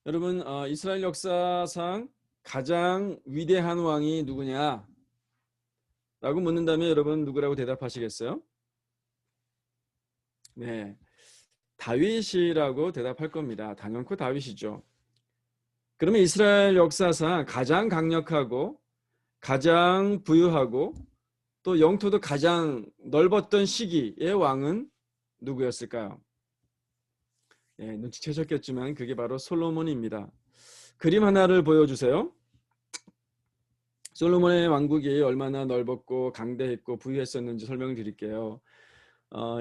여러분, 이스라엘 역사상 가장 위대한 왕이 누구냐? 라고 묻는다면 여러분 누구라고 대답하시겠어요? 네, 다윗이라고 대답할 겁니다. 당연코 다윗이죠. 그러면 이스라엘 역사상 가장 강력하고 가장 부유하고 또 영토도 가장 넓었던 시기의 왕은 누구였을까요? 눈치채셨겠지만 그게 바로 솔로몬입니다. 그림 하나를 보여주세요. 솔로몬의 왕국이 얼마나 넓었고 강대했고 부유했었는지 설명을 드릴게요.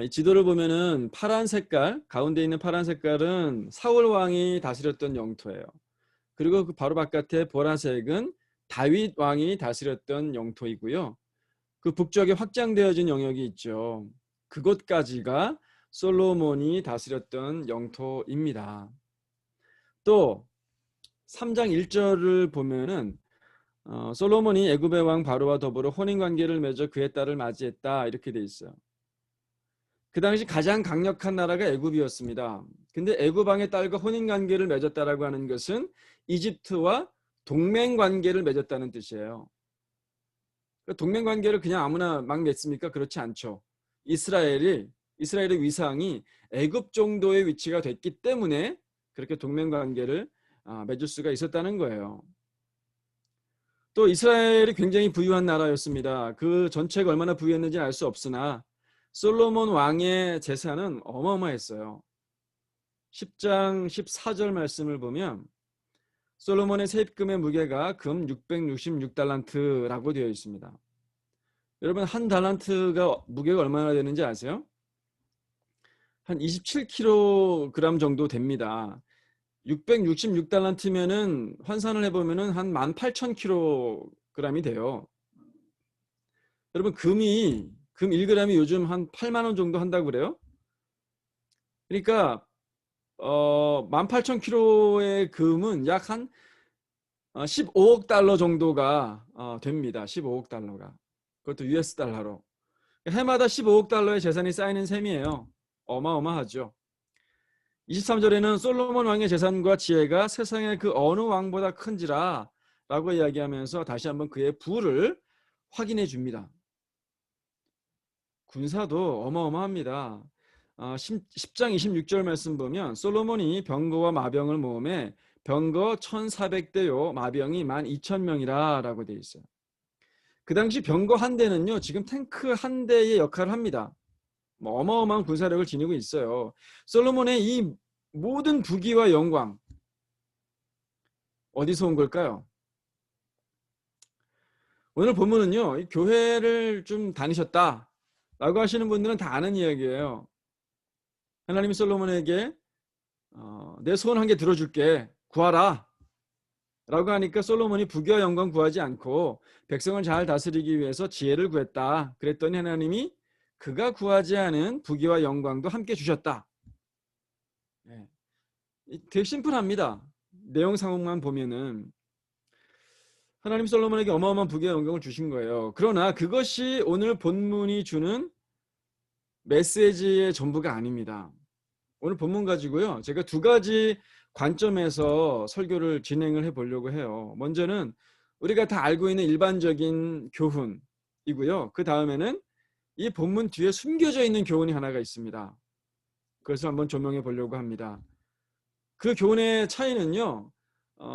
이 지도를 보면은 파란 색깔, 가운데 있는 파란 색깔은 사울 왕이 다스렸던 영토예요. 그리고 그 바로 바깥에 보라색은 다윗 왕이 다스렸던 영토이고요. 그 북쪽에 확장되어진 영역이 있죠. 그곳까지가 솔로몬이 다스렸던 영토입니다. 또 3장 1절을 보면은 솔로몬이 애굽의 왕 바로와 더불어 혼인 관계를 맺어 그의 딸을 맞이했다 이렇게 돼 있어요. 그 당시 가장 강력한 나라가 애굽이었습니다. 근데 애굽 왕의 딸과 혼인 관계를 맺었다라고 하는 것은 이집트와 동맹 관계를 맺었다는 뜻이에요. 동맹 관계를 그냥 아무나 막 맺습니까? 그렇지 않죠. 이스라엘의 위상이 애굽 정도의 위치가 됐기 때문에 그렇게 동맹 관계를 맺을 수가 있었다는 거예요. 또 이스라엘이 굉장히 부유한 나라였습니다. 그 전체가 얼마나 부유했는지 알 수 없으나 솔로몬 왕의 재산은 어마어마했어요. 10장 14절 말씀을 보면 솔로몬의 세입금의 무게가 금 666달란트라고 되어 있습니다. 여러분 한 달란트가 무게가 얼마나 되는지 아세요? 한 27kg 정도 됩니다. 666달란트면은 환산을 해보면은 한 18,000kg이 돼요. 여러분 금 1g이 요즘 한 8만 원 정도 한다고 그래요? 그러니까 18,000kg의 금은 약 한 15억 달러 정도가 됩니다. 15억 달러가. 그것도 US 달러로. 해마다 15억 달러의 재산이 쌓이는 셈이에요. 어마어마하죠. 23절에는 솔로몬 왕의 재산과 지혜가 세상의 그 어느 왕보다 큰지라 라고 이야기하면서 다시 한번 그의 부를 확인해 줍니다. 군사도 어마어마합니다. 10장 26절 말씀 보면 솔로몬이 병거와 마병을 모음해 병거 1,400대요 마병이 12,000명이라 라고 되어 있어요. 그 당시 병거 한 대는요 지금 탱크 한 대의 역할을 합니다. 어마어마한 군사력을 지니고 있어요. 솔로몬의 이 모든 부귀와 영광 어디서 온 걸까요? 오늘 본문은요 교회를 좀 다니셨다 라고 하시는 분들은 다 아는 이야기예요. 하나님이 솔로몬에게 내 소원 한 개 들어줄게 구하라 라고 하니까 솔로몬이 부귀와 영광 구하지 않고 백성을 잘 다스리기 위해서 지혜를 구했다. 그랬더니 하나님이 그가 구하지 않은 부귀와 영광도 함께 주셨다. 네. 되게 심플합니다. 내용 상황만 보면은 하나님 솔로몬에게 어마어마한 부귀와 영광을 주신 거예요. 그러나 그것이 오늘 본문이 주는 메시지의 전부가 아닙니다. 오늘 본문 가지고요. 제가 두 가지 관점에서 설교를 진행을 해보려고 해요. 먼저는 우리가 다 알고 있는 일반적인 교훈이고요. 그 다음에는 이 본문 뒤에 숨겨져 있는 교훈이 하나가 있습니다. 그래서 한번 조명해 보려고 합니다. 그 교훈의 차이는요.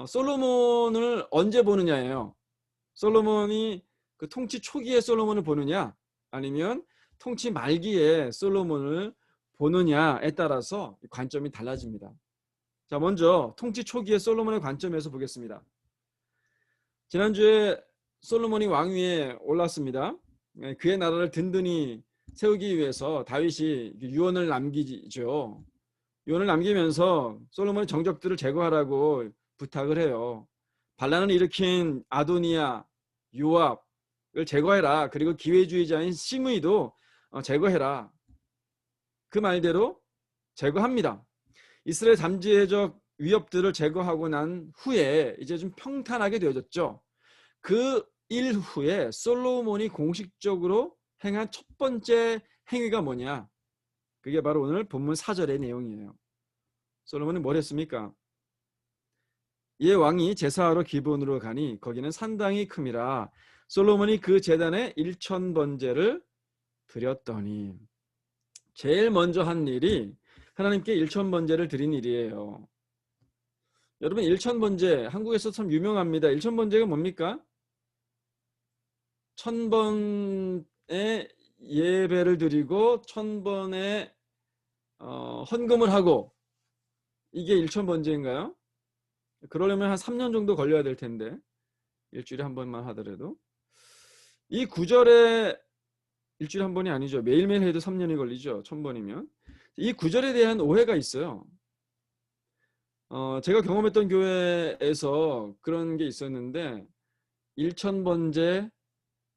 솔로몬을 언제 보느냐예요. 솔로몬이 그 통치 초기에 솔로몬을 보느냐 아니면 통치 말기에 솔로몬을 보느냐에 따라서 관점이 달라집니다. 자, 먼저 통치 초기의 솔로몬의 관점에서 보겠습니다. 지난주에 솔로몬이 왕위에 올랐습니다. 그의 나라를 든든히 세우기 위해서 다윗이 유언을 남기죠. 유언을 남기면서 솔로몬의 정적들을 제거하라고 부탁을 해요. 반란을 일으킨 아도니아, 요압을 제거해라. 그리고 기회주의자인 시므이도 제거해라. 그 말대로 제거합니다. 이스라엘 잠재적 위협들을 제거하고 난 후에 이제 좀 평탄하게 되어졌죠. 그 일후에 솔로몬이 공식적으로 행한 첫 번째 행위가 뭐냐? 그게 바로 오늘 본문 4절의 내용이에요. 솔로몬이 뭘 했습니까? 이에 왕이 제사하러 기브온으로 가니 거기는 산당이 큼이라. 솔로몬이 그 제단에 1,000번제를 드렸더니. 제일 먼저 한 일이 하나님께 1,000번제를 드린 일이에요. 여러분 1,000번제 한국에서 참 유명합니다. 1,000번제가 뭡니까? 1,000번의 예배를 드리고 1,000번의 헌금을 하고, 이게 1,000번제인가요? 그러려면 한 3년 정도 걸려야 될 텐데, 일주일에 한 번만 하더라도. 이 구절에, 일주일에 한 번이 아니죠. 매일매일 해도 3년이 걸리죠. 1,000번이면. 이 구절에 대한 오해가 있어요. 제가 경험했던 교회에서 그런 게 있었는데 1,000번제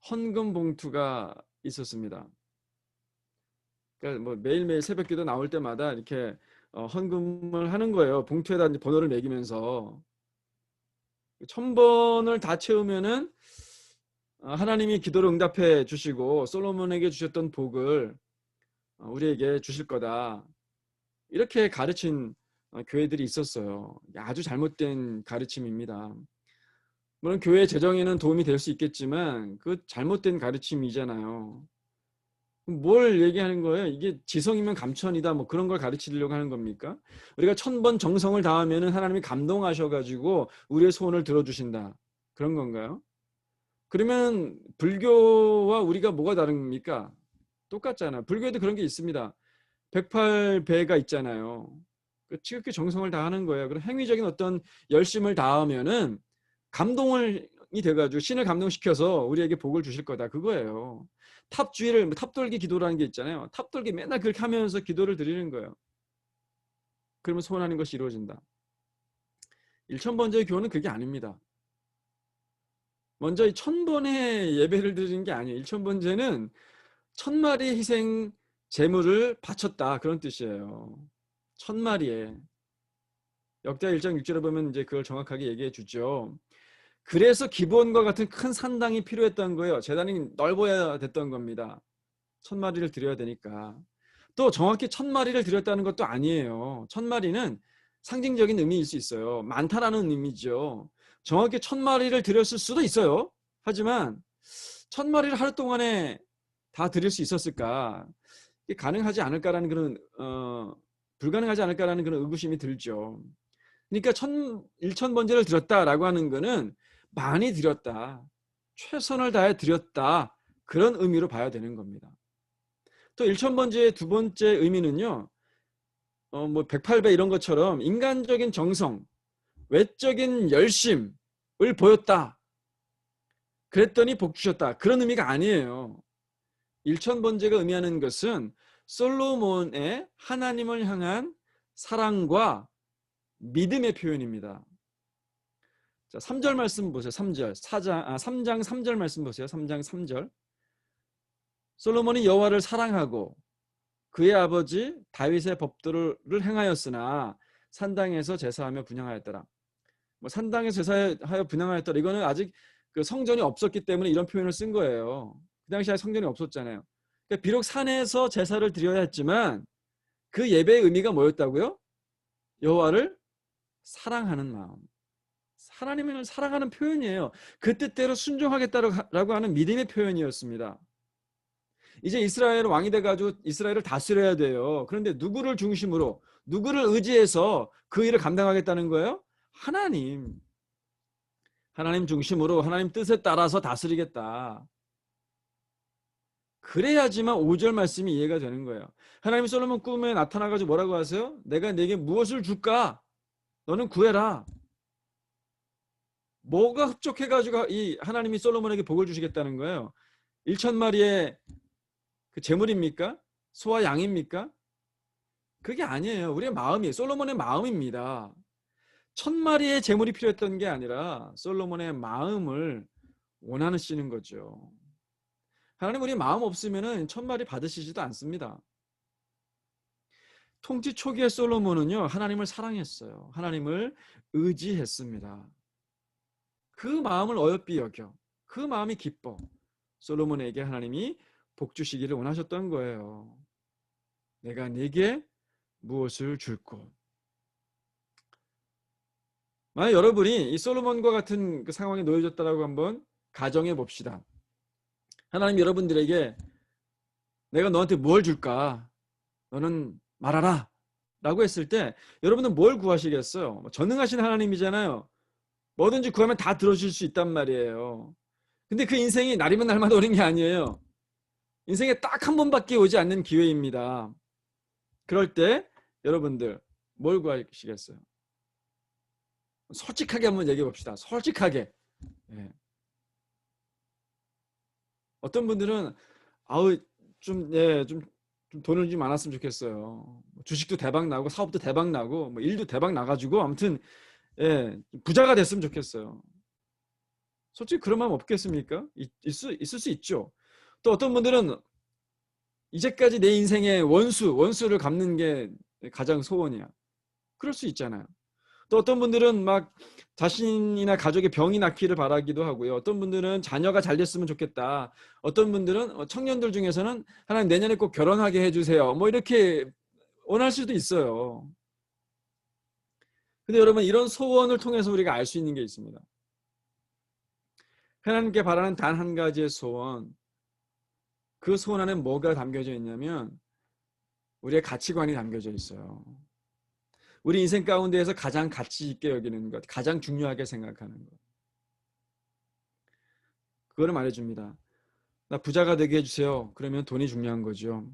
헌금 봉투가 있었습니다. 그러니까 뭐 매일매일 새벽기도 나올 때마다 이렇게 헌금을 하는 거예요. 봉투에다 이제 번호를 매기면서. 1,000번을 다 채우면은 하나님이 기도를 응답해 주시고 솔로몬에게 주셨던 복을 우리에게 주실 거다. 이렇게 가르친 교회들이 있었어요. 아주 잘못된 가르침입니다. 물론 교회 재정에는 도움이 될 수 있겠지만 그 잘못된 가르침이잖아요. 뭘 얘기하는 거예요? 이게 지성이면 감천이다, 뭐 그런 걸 가르치려고 하는 겁니까? 우리가 1,000번 정성을 다하면은 하나님이 감동하셔가지고 우리의 소원을 들어주신다, 그런 건가요? 그러면 불교와 우리가 뭐가 다릅니까? 똑같잖아요. 불교에도 그런 게 있습니다. 108배가 있잖아요. 지극히 정성을 다하는 거예요. 그런 행위적인 어떤 열심을 다하면은 감동이 돼가지고 신을 감동시켜서 우리에게 복을 주실 거다, 그거예요. 탑주의를, 탑돌기 기도라는 게 있잖아요. 탑돌기 맨날 그렇게 하면서 기도를 드리는 거예요. 그러면 소원하는 것이 이루어진다. 1,000번제의 교훈은 그게 아닙니다. 먼저 이 1,000번의 예배를 드리는 게 아니에요. 1,000번제는 1,000마리의 희생 제물을 바쳤다, 그런 뜻이에요. 1,000마리에. 역대하 1장 6절에 보면 이제 그걸 정확하게 얘기해 주죠. 그래서 기브온과 같은 큰 산당이 필요했던 거예요. 제단이 넓어야 됐던 겁니다. 1,000마리를 드려야 되니까. 또 정확히 1,000마리를 드렸다는 것도 아니에요. 1,000마리는 상징적인 의미일 수 있어요. 많다라는 의미죠. 정확히 1,000마리를 드렸을 수도 있어요. 하지만 1,000마리를 하루 동안에 다 드릴 수 있었을까? 이게 가능하지 않을까라는 그런 불가능하지 않을까라는 그런 의구심이 들죠. 그러니까 1,000번제를 드렸다라고 하는 거는 많이 드렸다, 최선을 다해 드렸다, 그런 의미로 봐야 되는 겁니다. 또 1,000번제의 두 번째 의미는요, 뭐 108배 이런 것처럼 인간적인 정성, 외적인 열심을 보였다, 그랬더니 복 주셨다, 그런 의미가 아니에요. 1,000번제가 의미하는 것은 솔로몬의 하나님을 향한 사랑과 믿음의 표현입니다. 자, 3절 말씀 보세요. 3절. 3장 3절 말씀 보세요. 3장 3절. 솔로몬이 여호와를 사랑하고 그의 아버지 다윗의 법도를 행하였으나 산당에서 제사하며 분향하였더라. 뭐 산당에서 제사하여 분향하였더라. 이거는 아직 그 성전이 없었기 때문에 이런 표현을 쓴 거예요. 그 당시에 성전이 없었잖아요. 그러니까 비록 산에서 제사를 드려야 했지만 그 예배의 의미가 뭐였다고요? 여호와를 사랑하는 마음. 하나님을 사랑하는 표현이에요. 그 뜻대로 순종하겠다라고 하는 믿음의 표현이었습니다. 이제 이스라엘 왕이 돼가지고 이스라엘을 다스려야 돼요. 그런데 누구를 중심으로, 누구를 의지해서 그 일을 감당하겠다는 거예요? 하나님. 하나님 중심으로 하나님 뜻에 따라서 다스리겠다. 그래야지만 5절 말씀이 이해가 되는 거예요. 하나님이 솔로몬 꿈에 나타나가지고 뭐라고 하세요? 내가 네게 무엇을 줄까? 너는 구해라. 뭐가 흡족해가지고 이 하나님이 솔로몬에게 복을 주시겠다는 거예요? 1,000마리의 그 재물입니까? 소와 양입니까? 그게 아니에요. 우리의 마음이, 솔로몬의 마음입니다. 1,000마리의 재물이 필요했던 게 아니라 솔로몬의 마음을 원하시는 거죠. 하나님, 우리 마음 없으면은 1,000마리 받으시지도 않습니다. 통치 초기의 솔로몬은요, 하나님을 사랑했어요. 하나님을 의지했습니다. 그 마음을 어여삐 여겨. 그 마음이 기뻐. 솔로몬에게 하나님이 복 주시기를 원하셨던 거예요. 내가 네게 무엇을 줄고. 만약 여러분이 이 솔로몬과 같은 그 상황에 놓여졌다라고 한번 가정해 봅시다. 하나님 여러분들에게 내가 너한테 뭘 줄까? 너는 말하라. 라고 했을 때 여러분은 뭘 구하시겠어요? 전능하신 하나님이잖아요. 뭐든지 구하면 다 들어줄 수 있단 말이에요. 근데 그 인생이 날이면 날마다 오는 게 아니에요. 인생에 딱 한 번밖에 오지 않는 기회입니다. 그럴 때 여러분들 뭘 구하시겠어요? 솔직하게 한번 얘기해 봅시다. 솔직하게. 예. 어떤 분들은 아우 좀 돈을 좀 많았으면 좋겠어요. 주식도 대박 나고 사업도 대박 나고 뭐 일도 대박 나가지고 아무튼 예, 부자가 됐으면 좋겠어요. 솔직히 그런 마음 없겠습니까? 있을 수 있죠. 또 어떤 분들은 이제까지 내 인생의 원수를 갚는 게 가장 소원이야. 그럴 수 있잖아요. 또 어떤 분들은 막 자신이나 가족의 병이 낫기를 바라기도 하고요. 어떤 분들은 자녀가 잘 됐으면 좋겠다. 어떤 분들은 청년들 중에서는 하나님 내년에 꼭 결혼하게 해주세요. 뭐 이렇게 원할 수도 있어요. 근데 여러분 이런 소원을 통해서 우리가 알 수 있는 게 있습니다. 하나님께 바라는 단 한 가지의 소원. 그 소원 안에 뭐가 담겨져 있냐면 우리의 가치관이 담겨져 있어요. 우리 인생 가운데에서 가장 가치 있게 여기는 것, 가장 중요하게 생각하는 것. 그거를 말해줍니다. 나 부자가 되게 해주세요. 그러면 돈이 중요한 거죠.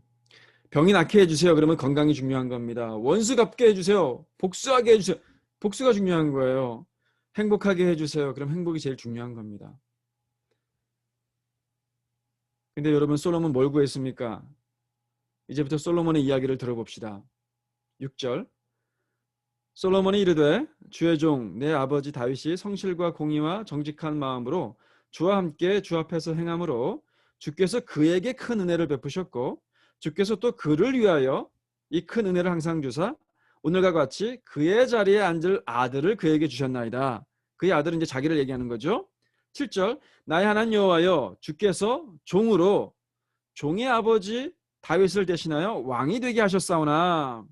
병이 낫게 해주세요. 그러면 건강이 중요한 겁니다. 원수 갚게 해주세요. 복수하게 해주세요. 복수가 중요한 거예요. 행복하게 해주세요. 그럼 행복이 제일 중요한 겁니다. 근데 여러분 솔로몬 뭘 구했습니까? 이제부터 솔로몬의 이야기를 들어봅시다. 6절 솔로몬이 이르되 주의 종 내 아버지 다윗이 성실과 공의와 정직한 마음으로 주와 함께 주 앞에서 행함으로 주께서 그에게 큰 은혜를 베푸셨고 주께서 또 그를 위하여 이 큰 은혜를 항상 주사 오늘과 같이 그의 자리에 앉을 아들을 그에게 주셨나이다. 그의 아들은 이제 자기를 얘기하는 거죠. 7절 나의 하나님 여호와여 주께서 종으로 종의 아버지 다윗을 대신하여 왕이 되게 하셨사오나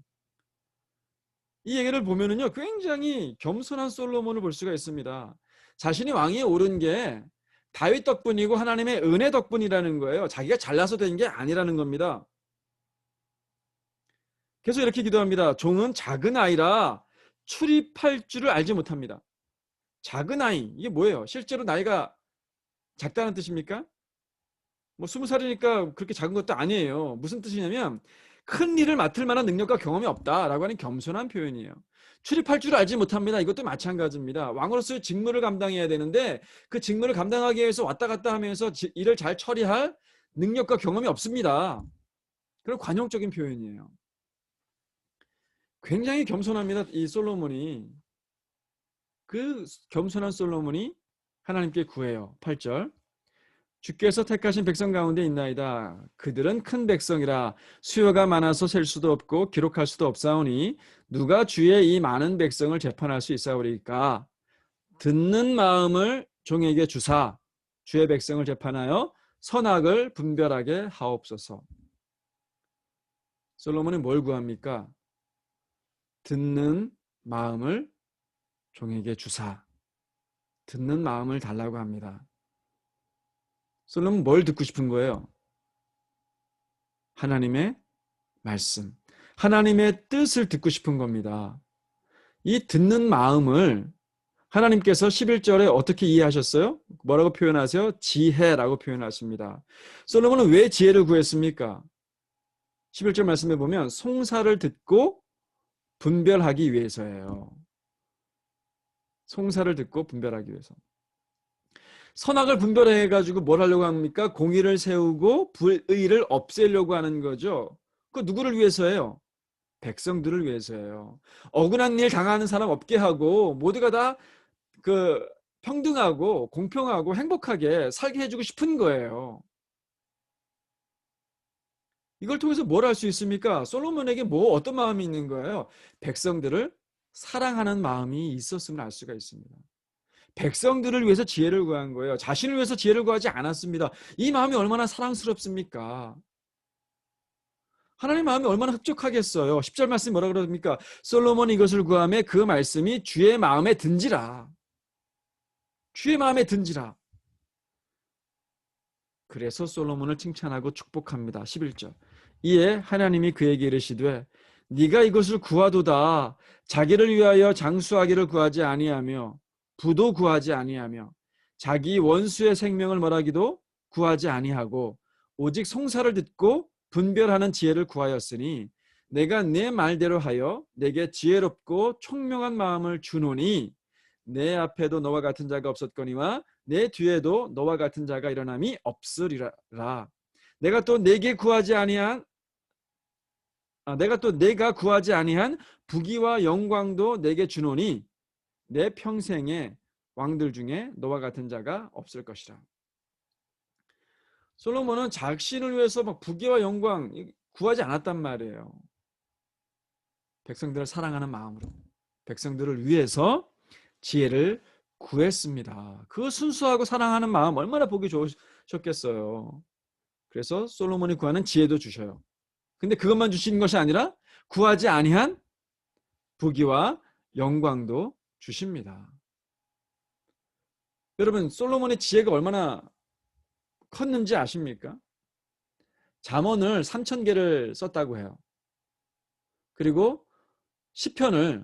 이 얘기를 보면은요 굉장히 겸손한 솔로몬을 볼 수가 있습니다. 자신이 왕위에 오른 게 다윗 덕분이고 하나님의 은혜 덕분이라는 거예요. 자기가 잘나서 된 게 아니라는 겁니다. 계속 이렇게 기도합니다. 종은 작은 아이라 출입할 줄을 알지 못합니다. 작은 아이 이게 뭐예요? 실제로 나이가 작다는 뜻입니까? 뭐 20살이니까 그렇게 작은 것도 아니에요. 무슨 뜻이냐면 큰 일을 맡을 만한 능력과 경험이 없다라고 하는 겸손한 표현이에요. 출입할 줄 알지 못합니다. 이것도 마찬가지입니다. 왕으로서의 직무를 감당해야 되는데 그 직무를 감당하기 위해서 왔다 갔다 하면서 일을 잘 처리할 능력과 경험이 없습니다. 그런 관용적인 표현이에요. 굉장히 겸손합니다. 이 솔로몬이. 그 겸손한 솔로몬이 하나님께 구해요. 8절 주께서 택하신 백성 가운데 있나이다. 그들은 큰 백성이라 수요가 많아서 셀 수도 없고 기록할 수도 없사오니 누가 주의 이 많은 백성을 재판할 수 있사오리까? 듣는 마음을 종에게 주사 주의 백성을 재판하여 선악을 분별하게 하옵소서. 솔로몬은 뭘 구합니까? 듣는 마음을 종에게 주사. 듣는 마음을 달라고 합니다. 솔로몬은 뭘 듣고 싶은 거예요? 하나님의 말씀, 하나님의 뜻을 듣고 싶은 겁니다. 이 듣는 마음을 하나님께서 11절에 어떻게 이해하셨어요? 뭐라고 표현하세요? 지혜라고 표현하십니다. 솔로몬은 왜 지혜를 구했습니까? 11절 말씀에 보면 송사를 듣고 분별하기 위해서예요. 송사를 듣고 분별하기 위해서. 선악을 분별해가지고 뭘 하려고 합니까? 공의를 세우고 불의를 없애려고 하는 거죠. 그 누구를 위해서예요? 백성들을 위해서예요. 억울한 일 당하는 사람 없게 하고 모두가 다 그 평등하고 공평하고 행복하게 살게 해주고 싶은 거예요. 이걸 통해서 뭘 할 수 있습니까? 솔로몬에게 뭐 어떤 마음이 있는 거예요? 백성들을 사랑하는 마음이 있었음을 알 수가 있습니다. 백성들을 위해서 지혜를 구한 거예요. 자신을 위해서 지혜를 구하지 않았습니다. 이 마음이 얼마나 사랑스럽습니까? 하나님 마음이 얼마나 흡족하겠어요. 10절 말씀이 뭐라 그럽니까? 솔로몬이 이것을 구하매 그 말씀이 주의 마음에 든지라. 주의 마음에 든지라. 그래서 솔로몬을 칭찬하고 축복합니다. 11절. 이에 하나님이 그에게 이르시되 네가 이것을 구하도다. 자기를 위하여 장수하기를 구하지 아니하며 부도 구하지 아니하며 자기 원수의 생명을 멀하기도 구하지 아니하고 오직 송사를 듣고 분별하는 지혜를 구하였으니 내가 내 말대로 하여 내게 지혜롭고 총명한 마음을 주노니 내 앞에도 너와 같은 자가 없었거니와 내 뒤에도 너와 같은 자가 일어남이 없으리라. 내가 또 내가 구하지 아니한 부귀와 영광도 내게 주노니 내 평생에 왕들 중에 너와 같은 자가 없을 것이라. 솔로몬은 자신을 위해서 막 부귀와 영광 구하지 않았단 말이에요. 백성들을 사랑하는 마음으로 백성들을 위해서 지혜를 구했습니다. 그 순수하고 사랑하는 마음 얼마나 보기 좋으셨겠어요. 그래서 솔로몬이 구하는 지혜도 주셔요. 근데 그것만 주시는 것이 아니라 구하지 아니한 부귀와 영광도 주십니다. 여러분, 솔로몬의 지혜가 얼마나 컸는지 아십니까? 잠언을 3,000개를 썼다고 해요. 그리고 시를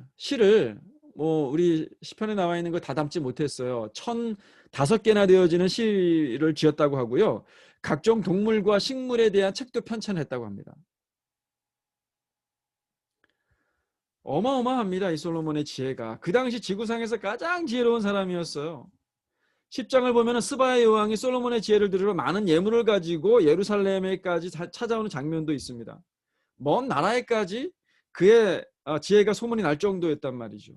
우리 시편에 나와 있는 거 다 담지 못했어요. 1,005개나 되어지는 시를 지었다고 하고요. 각종 동물과 식물에 대한 책도 편찬했다고 합니다. 어마어마합니다. 이 솔로몬의 지혜가. 그 당시 지구상에서 가장 지혜로운 사람이었어요. 10장을 보면 스바야 여왕이 솔로몬의 지혜를 들으러 많은 예물을 가지고 예루살렘에까지 찾아오는 장면도 있습니다. 먼 나라에까지 그의 지혜가 소문이 날 정도였단 말이죠.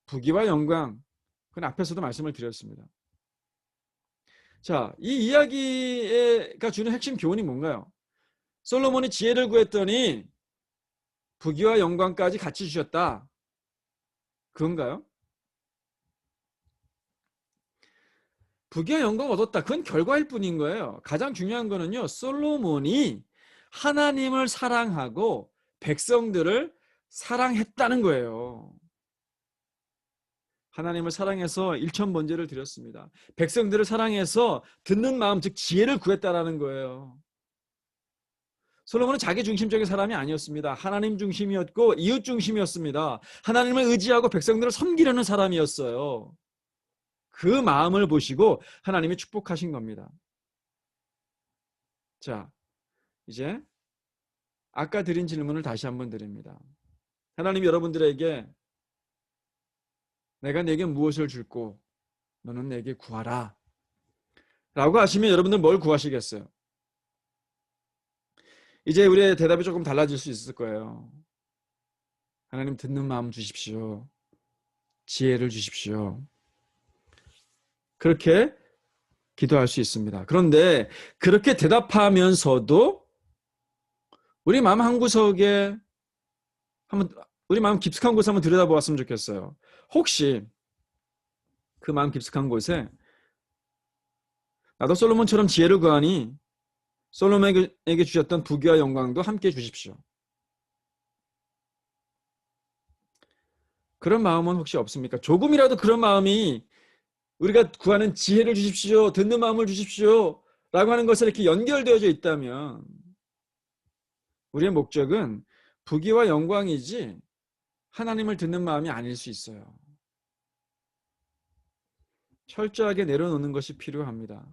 부귀와 영광, 그건 앞에서도 말씀을 드렸습니다. 자, 이 이야기가 주는 핵심 교훈이 뭔가요? 솔로몬이 지혜를 구했더니 부귀와 영광까지 같이 주셨다. 그건가요? 부귀와 영광 얻었다. 그건 결과일 뿐인 거예요. 가장 중요한 거는요. 솔로몬이 하나님을 사랑하고 백성들을 사랑했다는 거예요. 하나님을 사랑해서 일천번제를 드렸습니다. 백성들을 사랑해서 듣는 마음, 즉 지혜를 구했다라는 거예요. 솔로몬은 자기 중심적인 사람이 아니었습니다. 하나님 중심이었고 이웃 중심이었습니다. 하나님을 의지하고 백성들을 섬기려는 사람이었어요. 그 마음을 보시고 하나님이 축복하신 겁니다. 자, 이제 아까 드린 질문을 다시 한번 드립니다. 하나님 여러분들에게 내가 내게 무엇을 줄고 너는 내게 구하라 라고 하시면 여러분들 뭘 구하시겠어요? 이제 우리의 대답이 조금 달라질 수 있을 거예요. 하나님 듣는 마음 주십시오. 지혜를 주십시오. 그렇게 기도할 수 있습니다. 그런데 그렇게 대답하면서도 우리 마음 한구석에 우리 마음 깊숙한 곳에 한번 들여다보았으면 좋겠어요. 혹시 그 마음 깊숙한 곳에 나도 솔로몬처럼 지혜를 구하니 솔로몬에게 주셨던 부귀와 영광도 함께 주십시오. 그런 마음은 혹시 없습니까? 조금이라도 그런 마음이 우리가 구하는 지혜를 주십시오, 듣는 마음을 주십시오 라고 하는 것에 이렇게 연결되어져 있다면 우리의 목적은 부귀와 영광이지 하나님을 듣는 마음이 아닐 수 있어요. 철저하게 내려놓는 것이 필요합니다.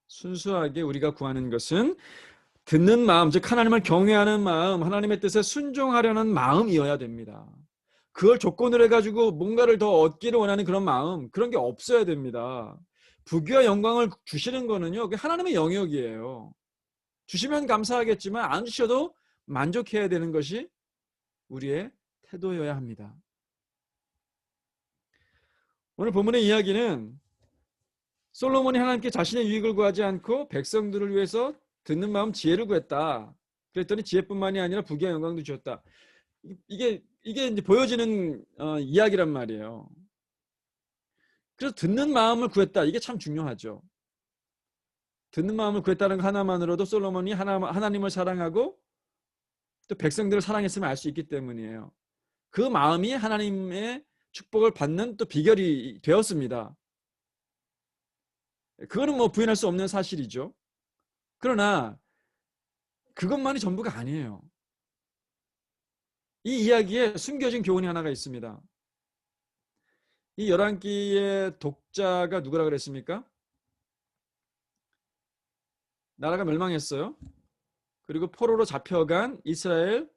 순수하게 우리가 구하는 것은 듣는 마음, 즉 하나님을 경외하는 마음, 하나님의 뜻에 순종하려는 마음이어야 됩니다. 그걸 조건으로 해가지고 뭔가를 더 얻기를 원하는 그런 마음, 그런 게 없어야 됩니다. 부귀와 영광을 주시는 거는요, 하나님의 영역이에요. 주시면 감사하겠지만 안 주셔도 만족해야 되는 것이 우리의 태도여야 합니다. 오늘 본문의 이야기는 솔로몬이 하나님께 자신의 유익을 구하지 않고 백성들을 위해서 듣는 마음 지혜를 구했다. 그랬더니 지혜뿐만이 아니라 부귀와 영광도 주었다. 이게 이제 보여지는 이야기란 말이에요. 그래서 듣는 마음을 구했다. 이게 참 중요하죠. 듣는 마음을 구했다는 것 하나만으로도 솔로몬이 하나님을 사랑하고 또 백성들을 사랑했음을 알 수 있기 때문이에요. 그 마음이 하나님의 축복을 받는 또 비결이 되었습니다. 그거는 뭐 부인할 수 없는 사실이죠. 그러나 그것만이 전부가 아니에요. 이 이야기에 숨겨진 교훈이 하나가 있습니다. 이 열왕기의 독자가 누구라 그랬습니까? 나라가 멸망했어요. 그리고 포로로 잡혀간 이스라엘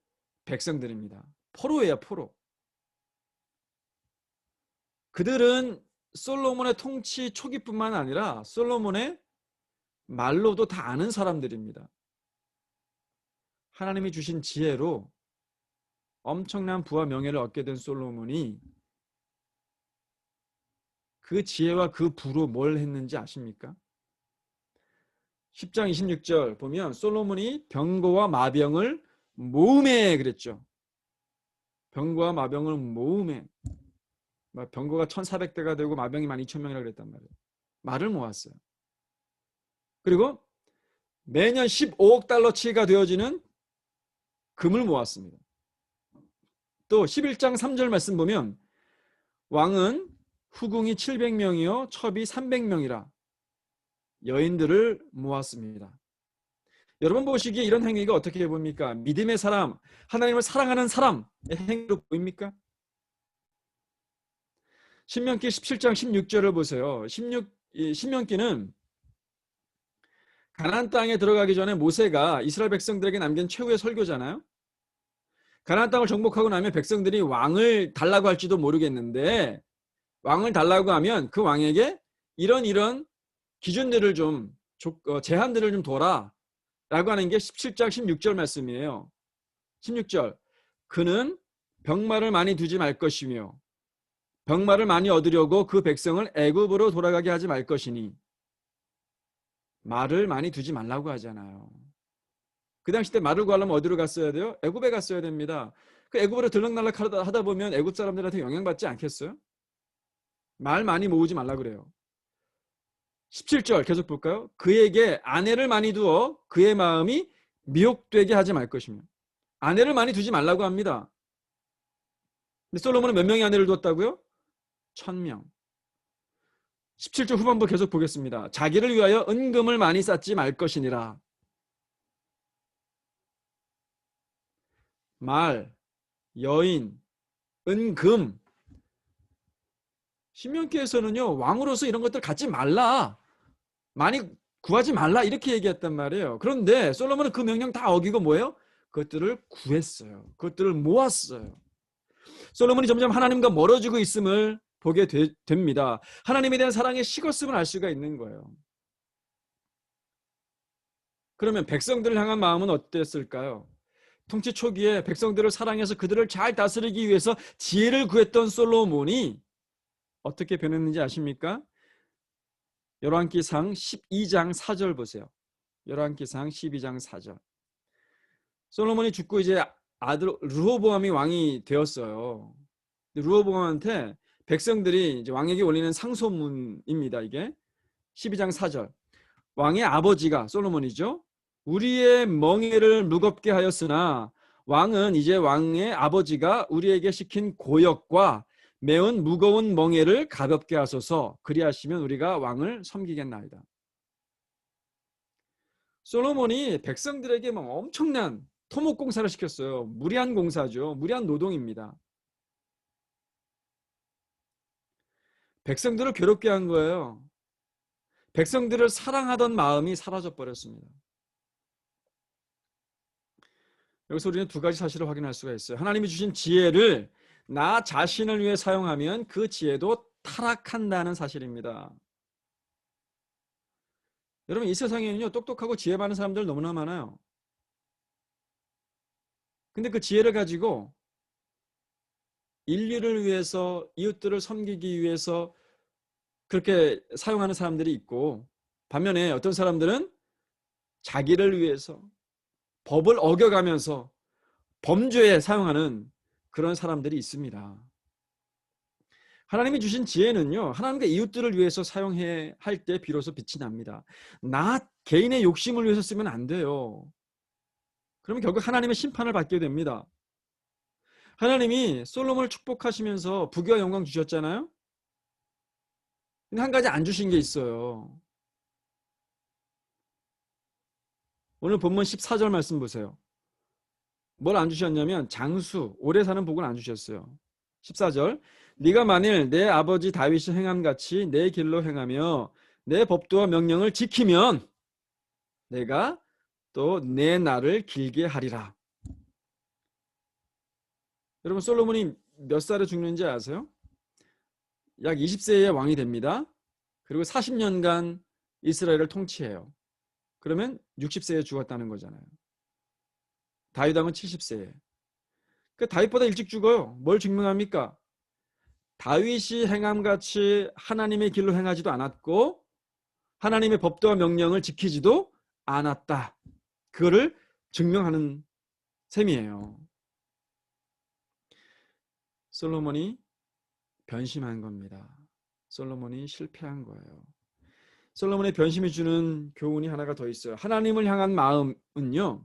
백성들입니다. 포로예요, 포로. 그들은 솔로몬의 통치 초기뿐만 아니라 솔로몬의 말로도 다 아는 사람들입니다. 하나님이 주신 지혜로 엄청난 부와 명예를 얻게 된 솔로몬이 그 지혜와 그 부로 뭘 했는지 아십니까? 10장 26절 보면 솔로몬이 병거와 마병을 모으매 그랬죠. 병거와 마병을 모으매. 병거가 1,400대가 되고 마병이 12,000명이라 그랬단 말이에요. 말을 모았어요. 그리고 매년 15억 달러치가 되어지는 금을 모았습니다. 또 11장 3절 말씀 보면 왕은 후궁이 700명이요 첩이 300명이라 여인들을 모았습니다. 여러분 보시기에 이런 행위가 어떻게 보입니까? 믿음의 사람, 하나님을 사랑하는 사람의 행위로 보입니까? 신명기 17장 16절을 보세요. 신명기는 가나안 땅에 들어가기 전에 모세가 이스라엘 백성들에게 남긴 최후의 설교잖아요. 가나안 땅을 정복하고 나면 백성들이 왕을 달라고 할지도 모르겠는데 왕을 달라고 하면 그 왕에게 이런 기준들을 좀 제한들을 좀 둬라 라고 하는 게 17장 16절 말씀이에요. 16절 그는 병마를 많이 두지 말 것이며 병마를 많이 얻으려고 그 백성을 애굽으로 돌아가게 하지 말 것이니 말을 많이 두지 말라고 하잖아요. 그 당시 때 말을 구하려면 어디로 갔어야 돼요? 애굽에 갔어야 됩니다. 그 애굽으로 들락날락 하다 보면 애굽 사람들한테 영향받지 않겠어요? 말 많이 모으지 말라 그래요. 17절 계속 볼까요? 그에게 아내를 많이 두어 그의 마음이 미혹되게 하지 말 것이며 아내를 많이 두지 말라고 합니다. 근데 솔로몬은 몇 명의 아내를 두었다고요? 1,000명. 17절 후반부 계속 보겠습니다. 자기를 위하여 은금을 많이 쌓지 말 것이니라. 말, 여인, 은금. 신명기에서는요 왕으로서 이런 것들 갖지 말라, 많이 구하지 말라 이렇게 얘기했단 말이에요. 그런데 솔로몬은 그 명령 다 어기고 뭐예요? 그것들을 구했어요. 그것들을 모았어요. 솔로몬이 점점 하나님과 멀어지고 있음을 보게 됩니다. 하나님에 대한 사랑의 식었음을 알 수가 있는 거예요. 그러면 백성들을 향한 마음은 어땠을까요? 통치 초기에 백성들을 사랑해서 그들을 잘 다스리기 위해서 지혜를 구했던 솔로몬이 어떻게 변했는지 아십니까? 열왕기상 12장 4절 보세요. 열왕기상 12장 4절. 솔로몬이 죽고 이제 아들 르호보암이 왕이 되었어요. 르호보암한테 백성들이 이제 왕에게 올리는 상소문입니다. 이게 12장 4절. 왕의 아버지가 솔로몬이죠. 우리의 멍에를 무겁게 하였으나 왕은 이제 왕의 아버지가 우리에게 시킨 고역과 매운 무거운 멍에를 가볍게 하소서. 그리하시면 우리가 왕을 섬기겠나이다. 솔로몬이 백성들에게 막 엄청난 토목공사를 시켰어요. 무리한 공사죠. 무리한 노동입니다. 백성들을 괴롭게 한 거예요. 백성들을 사랑하던 마음이 사라져 버렸습니다. 여기서 우리는 두 가지 사실을 확인할 수가 있어요. 하나님이 주신 지혜를 나 자신을 위해 사용하면 그 지혜도 타락한다는 사실입니다. 여러분 이 세상에는요 똑똑하고 지혜 많은 사람들 너무나 많아요. 근데 그 지혜를 가지고 인류를 위해서 이웃들을 섬기기 위해서 그렇게 사용하는 사람들이 있고 반면에 어떤 사람들은 자기를 위해서 법을 어겨가면서 범죄에 사용하는 그런 사람들이 있습니다. 하나님이 주신 지혜는요 하나님과 이웃들을 위해서 사용해야 할 때 비로소 빛이 납니다. 나 개인의 욕심을 위해서 쓰면 안 돼요. 그러면 결국 하나님의 심판을 받게 됩니다. 하나님이 솔로몬을 축복하시면서 부귀와 영광 주셨잖아요. 근데 한 가지 안 주신 게 있어요. 오늘 본문 14절 말씀 보세요. 뭘 안 주셨냐면 장수, 오래 사는 복을 안 주셨어요. 14절, 네가 만일 내 아버지 다윗이 행함같이 내 길로 행하며 내 법도와 명령을 지키면 내가 또 내 날을 길게 하리라. 여러분, 솔로몬이 몇 살에 죽는지 아세요? 약 20세에 왕이 됩니다. 그리고 40년간 이스라엘을 통치해요. 그러면 60세에 죽었다는 거잖아요. 다윗 왕은 70세에. 그 다윗보다 일찍 죽어요. 뭘 증명합니까? 다윗이 행함같이 하나님의 길로 행하지도 않았고 하나님의 법도와 명령을 지키지도 않았다. 그거를 증명하는 셈이에요. 솔로몬이 변심한 겁니다. 솔로몬이 실패한 거예요. 솔로몬의 변심이 주는 교훈이 하나가 더 있어요. 하나님을 향한 마음은요,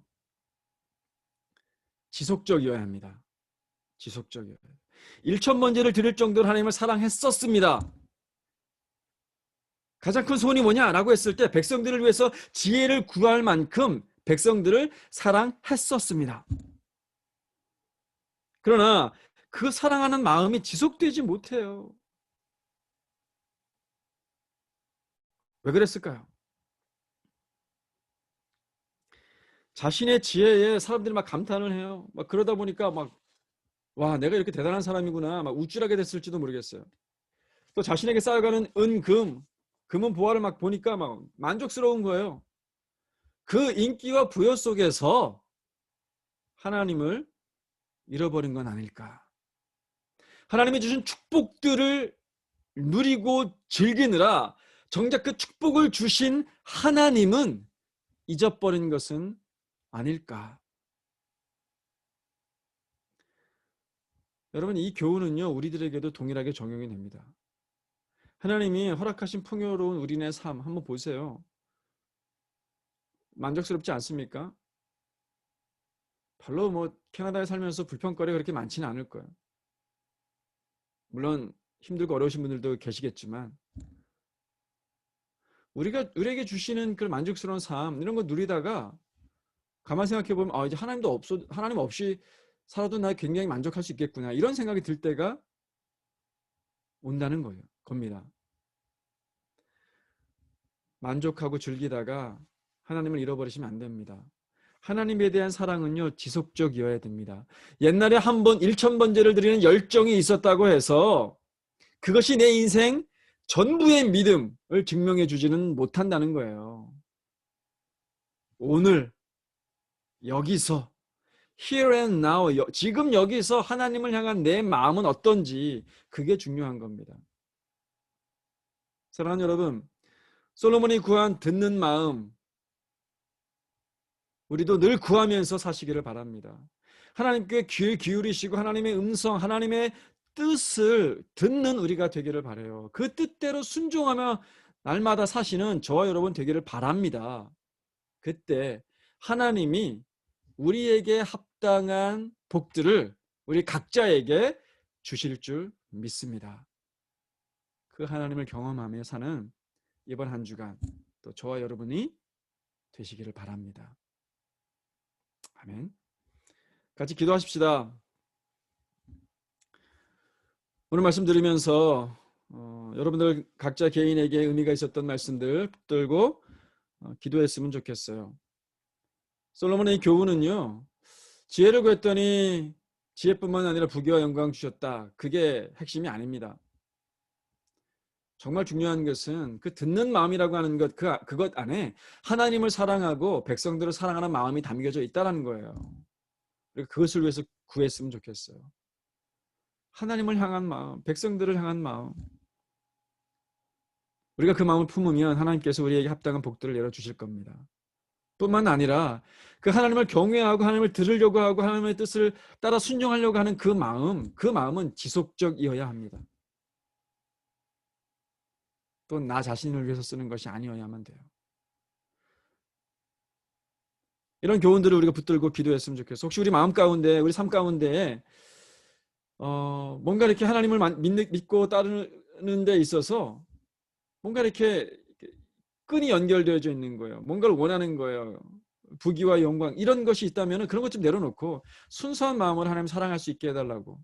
지속적이어야 합니다. 지속적이어야 해요. 1,000번제를 드릴 정도로 하나님을 사랑했었습니다. 가장 큰 소원이 뭐냐라고 했을 때 백성들을 위해서 지혜를 구할 만큼 백성들을 사랑했었습니다. 그러나 그 사랑하는 마음이 지속되지 못해요. 왜 그랬을까요? 자신의 지혜에 사람들이 막 감탄을 해요. 막 그러다 보니까 막, 와, 내가 이렇게 대단한 사람이구나. 막 우쭐하게 됐을지도 모르겠어요. 또 자신에게 쌓여가는 금은 보화를 막 보니까 막 만족스러운 거예요. 그 인기와 부여 속에서 하나님을 잃어버린 건 아닐까. 하나님이 주신 축복들을 누리고 즐기느라 정작 그 축복을 주신 하나님은 잊어버린 것은 아닐까. 여러분, 이 교훈은요, 우리들에게도 동일하게 적용이 됩니다. 하나님이 허락하신 풍요로운 우리네 삶 한번 보세요. 만족스럽지 않습니까? 별로 뭐 캐나다에 살면서 불평거리가 그렇게 많지는 않을 거예요. 물론 힘들고 어려우신 분들도 계시겠지만 우리에게 주시는 그 만족스러운 삶 이런 거 누리다가 가만 생각해 보면 이제 하나님 없이 살아도 나 굉장히 만족할 수 있겠구나 이런 생각이 들 때가 온다는 거예요. 겁니다. 만족하고 즐기다가 하나님을 잃어버리시면 안 됩니다. 하나님에 대한 사랑은요 지속적이어야 됩니다. 옛날에 한 번 1,000번제를 드리는 열정이 있었다고 해서 그것이 내 인생 전부의 믿음을 증명해 주지는 못한다는 거예요. 오늘 여기서 here and now 지금 여기서 하나님을 향한 내 마음은 어떤지 그게 중요한 겁니다. 사랑하는 여러분, 솔로몬이 구한 듣는 마음 우리도 늘 구하면서 사시기를 바랍니다. 하나님께 귀를 기울이시고 하나님의 음성, 하나님의 뜻을 듣는 우리가 되기를 바라요. 그 뜻대로 순종하며 날마다 사시는 저와 여러분 되기를 바랍니다. 그때 하나님이 우리에게 합당한 복들을 우리 각자에게 주실 줄 믿습니다. 그 하나님을 경험하며 사는 이번 한 주간 또 저와 여러분이 되시기를 바랍니다. 아멘. 같이 기도하십시다. 오늘 말씀 들으면서 여러분들 각자 개인에게 의미가 있었던 말씀들 붙들고 기도했으면 좋겠어요. 솔로몬의 교훈은요. 지혜를 구했더니 지혜뿐만 아니라 부귀와 영광 주셨다. 그게 핵심이 아닙니다. 정말 중요한 것은 그 듣는 마음이라고 하는 것, 그것 안에 하나님을 사랑하고 백성들을 사랑하는 마음이 담겨져 있다는 거예요. 그리고 그것을 위해서 구했으면 좋겠어요. 하나님을 향한 마음, 백성들을 향한 마음. 우리가 그 마음을 품으면 하나님께서 우리에게 합당한 복들을 내려주실 겁니다. 뿐만 아니라 그 하나님을 경외하고 하나님을 들으려고 하고 하나님의 뜻을 따라 순종하려고 하는 그 마음은 지속적이어야 합니다. 또 나 자신을 위해서 쓰는 것이 아니어야만 돼요. 이런 교훈들을 우리가 붙들고 기도했으면 좋겠어. 혹시 우리 마음 가운데, 우리 삶 가운데 뭔가 이렇게 하나님을 믿고 따르는 데 있어서 뭔가 이렇게 끈이 연결되어져 있는 거예요. 뭔가를 원하는 거예요. 부귀와 영광 이런 것이 있다면 그런 것 좀 내려놓고 순수한 마음으로 하나님 사랑할 수 있게 해달라고.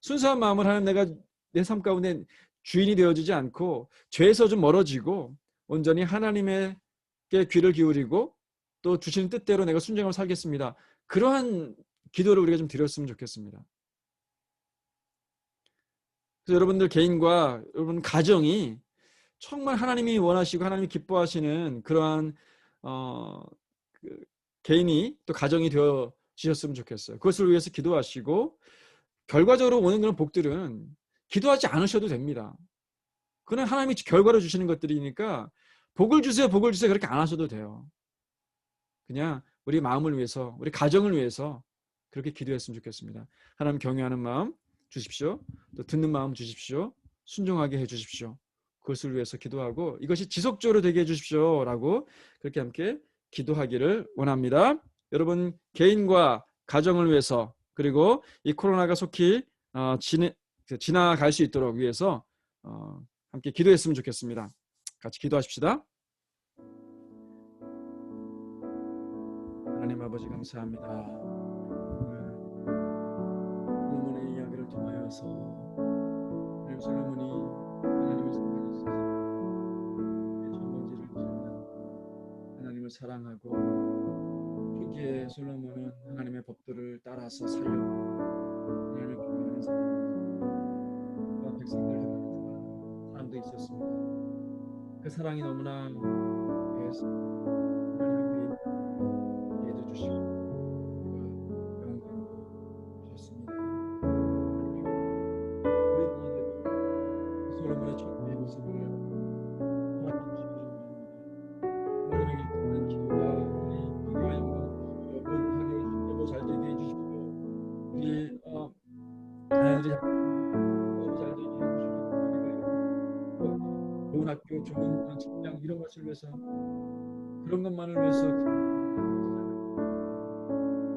순수한 마음을 하나님, 내가 내 삶 가운데 주인이 되어지지 않고 죄에서 좀 멀어지고 온전히 하나님의 귀를 기울이고 또 주시는 뜻대로 내가 순종하며 살겠습니다. 그러한 기도를 우리가 좀 드렸으면 좋겠습니다. 그래서 여러분들 개인과 여러분 가정이 정말 하나님이 원하시고 하나님이 기뻐하시는 그러한 그 개인이 또 가정이 되어 주셨으면 좋겠어요. 그것을 위해서 기도하시고 결과적으로 오는 그런 복들은 기도하지 않으셔도 됩니다. 그는 하나님이 결과로 주시는 것들이니까 복을 주세요, 복을 주세요 그렇게 안 하셔도 돼요. 그냥 우리 마음을 위해서, 우리 가정을 위해서 그렇게 기도했으면 좋겠습니다. 하나님 경외하는 마음 주십시오. 또 듣는 마음 주십시오. 순종하게 해주십시오. 그것을 위해서 기도하고 이것이 지속적으로 되게 해주십시오 라고 그렇게 함께 기도하기를 원합니다. 여러분 개인과 가정을 위해서 그리고 이 코로나가 속히 지나갈 수 있도록 위해서 함께 기도했으면 좋겠습니다. 같이 기도하십시다. 하나님 아버지 감사합니다. 솔로몬의 이야기를 통하여서 솔로몬이 하나님을 사랑했어서 전번지를 드리는 하나님을 사랑하고 초기에 솔로몬은 하나님의 법도를 따라서 살려고 하나님을 경외하는 사람과 백성들을 향하는 사랑도 있었습니다. 그 사랑이 너무나 위해서 하나님의 예도 주시고 영광도 주셨습니다. 솔로몬의 첫째 모습을 하나님에게 기도한 기도가 우리 부귀와 영광 여러분 잘 되게 해주시고 우리 자녀들이 잘 되게 해주시고 좋은 학교 좋은 직장 이런 것을 위해서 그런 것만을 위해서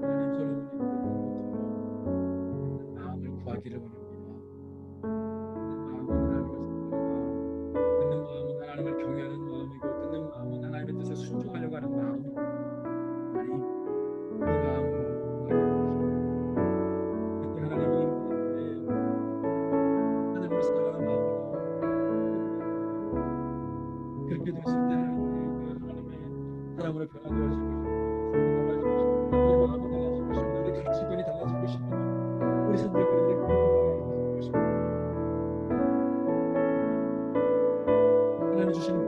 하나님 솔로몬이 마음을 구하기를 원합니다. 듣는 마음은 하나님을 경외하는 마음이고 듣는 마음은 하나님의 뜻에 순종하려고 하는 마음이고 하나님 그 마음을 그때 하나님이 하나님을 사랑하는 마음으로 그렇게 됐을 때 하나님의 사랑으로 변화되어질 것입니다. 우리 마음이 달라질 것입니다. 우리 가치관이 달라질 것입니다. 우리 선택권이 달라질 것입니다. 하나님 주시는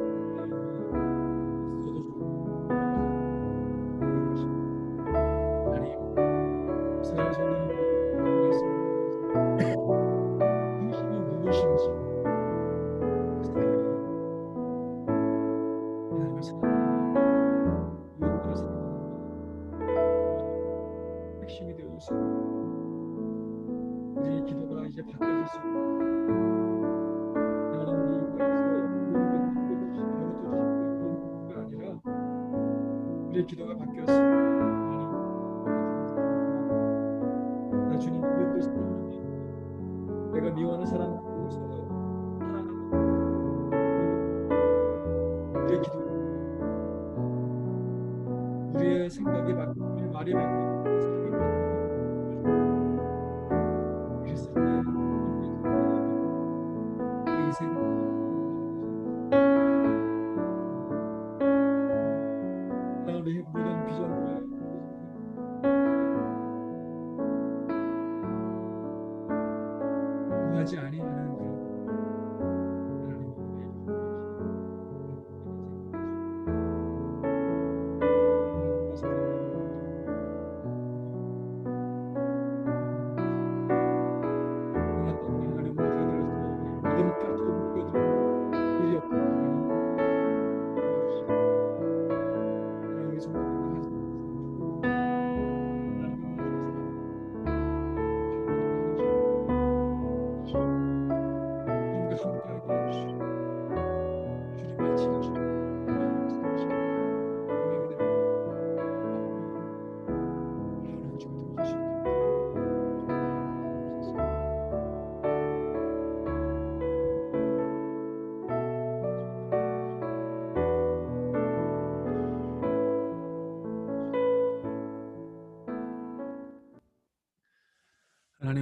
핵심이 되어줄 수 있는 우리의 기도가 이제 바뀌어질 수 있는 우리의 기도가 바뀌었습니다. 나 주님 이웃도 사랑합니다. 내가 미워하는 사람 사랑합니다. 우리의 기도 우리의 생각이 바뀌고 우리의 말이 바뀌고 그랬을 때 우리 인생 우리 모든 비전과 구하지 아니하는 그런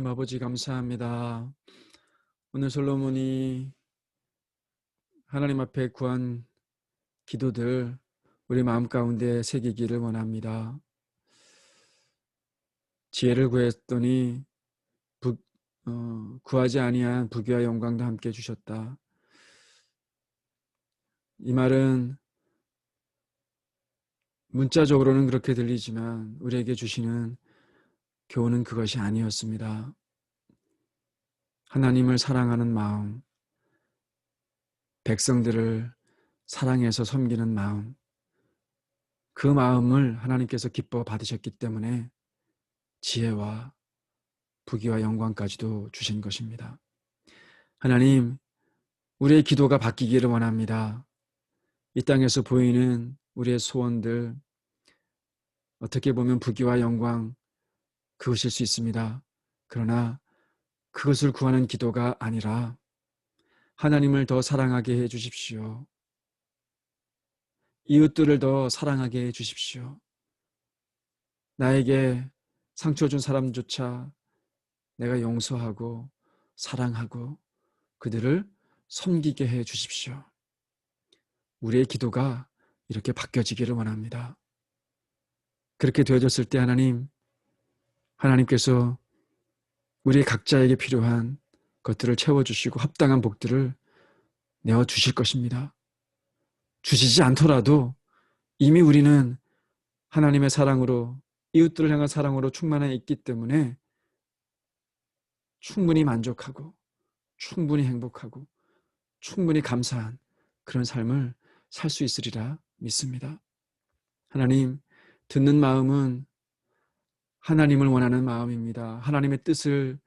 하나님 아버지 감사합니다. 오늘 솔로몬이 하나님 앞에 구한 기도들 우리 마음 가운데 새기기를 원합니다. 지혜를 구했더니 구하지 아니한 부귀와 영광도 함께 주셨다. 이 말은 문자적으로는 그렇게 들리지만 우리에게 주시는 교훈은 그것이 아니었습니다. 하나님을 사랑하는 마음, 백성들을 사랑해서 섬기는 마음, 그 마음을 하나님께서 기뻐 받으셨기 때문에 지혜와 부귀와 영광까지도 주신 것입니다. 하나님, 우리의 기도가 바뀌기를 원합니다. 이 땅에서 보이는 우리의 소원들, 어떻게 보면 부귀와 영광, 그것일 수 있습니다. 그러나 그것을 구하는 기도가 아니라 하나님을 더 사랑하게 해 주십시오. 이웃들을 더 사랑하게 해 주십시오. 나에게 상처 준 사람조차 내가 용서하고 사랑하고 그들을 섬기게 해 주십시오. 우리의 기도가 이렇게 바뀌어지기를 원합니다. 그렇게 되어졌을 때 하나님께서 우리 각자에게 필요한 것들을 채워주시고 합당한 복들을 내어주실 것입니다. 주시지 않더라도 이미 우리는 하나님의 사랑으로, 이웃들을 향한 사랑으로 충만해 있기 때문에 충분히 만족하고 충분히 행복하고 충분히 감사한 그런 삶을 살 수 있으리라 믿습니다. 하나님, 듣는 마음은 하나님을 원하는 마음입니다. 하나님의 뜻을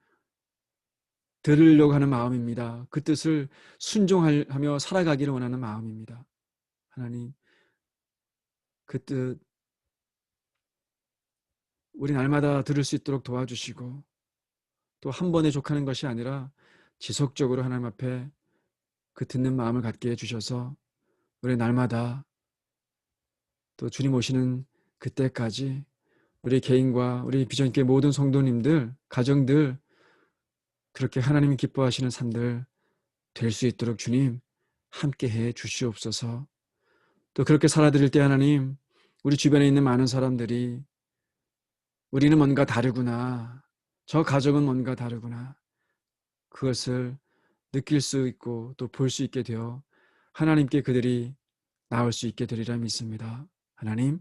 들으려고 하는 마음입니다. 그 뜻을 순종하며 살아가기를 원하는 마음입니다. 하나님, 그 뜻 우리 날마다 들을 수 있도록 도와주시고 또 한 번에 족하는 것이 아니라 지속적으로 하나님 앞에 그 듣는 마음을 갖게 해주셔서 우리 날마다 또 주님 오시는 그때까지 우리 개인과 우리 비전교회 모든 성도님들, 가정들 그렇게 하나님이 기뻐하시는 삶들 될 수 있도록 주님 함께해 주시옵소서. 또 그렇게 살아드릴 때 하나님, 우리 주변에 있는 많은 사람들이 우리는 뭔가 다르구나, 저 가정은 뭔가 다르구나, 그것을 느낄 수 있고 또 볼 수 있게 되어 하나님께 그들이 나올 수 있게 되리라 믿습니다. 하나님,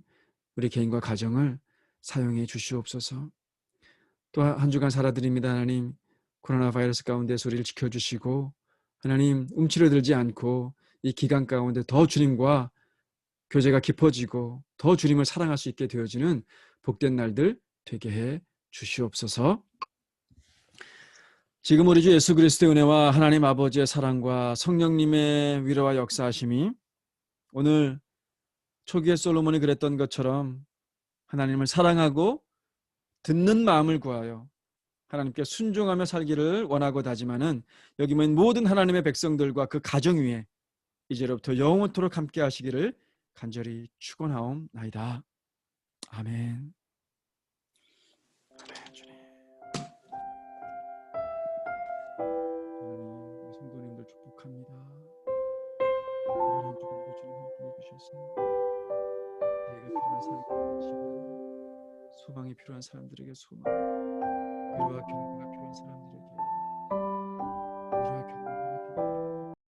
우리 개인과 가정을 사용해 주시옵소서. 또 한 주간 살아드립니다. 하나님, 코로나 바이러스 가운데서 우리를 지켜주시고 하나님, 움츠러들지 않고 이 기간 가운데 더 주님과 교제가 깊어지고 더 주님을 사랑할 수 있게 되어지는 복된 날들 되게 해 주시옵소서. 지금 우리 주 예수 그리스도의 은혜와 하나님 아버지의 사랑과 성령님의 위로와 역사하심이 오늘 초기에 솔로몬이 그랬던 것처럼 하나님을 사랑하고 듣는 마음을 구하여 하나님께 순종하며 살기를 원하고 다짐하는 여기 모인 모든 하나님의 백성들과 그 가정 위에 이제로부터 영원토록 함께 하시기를 간절히 축원하옵나이다. 아멘. 아멘. 주님. 하나님, 우리 성도님들 축복합니다. 오늘 한 주간도 주님 함께 해주셔서 지혜가 필요한 사람들에게 지혜, 소망이 필요한 사람들에게 소망, 위로와 격려가 필요한 사람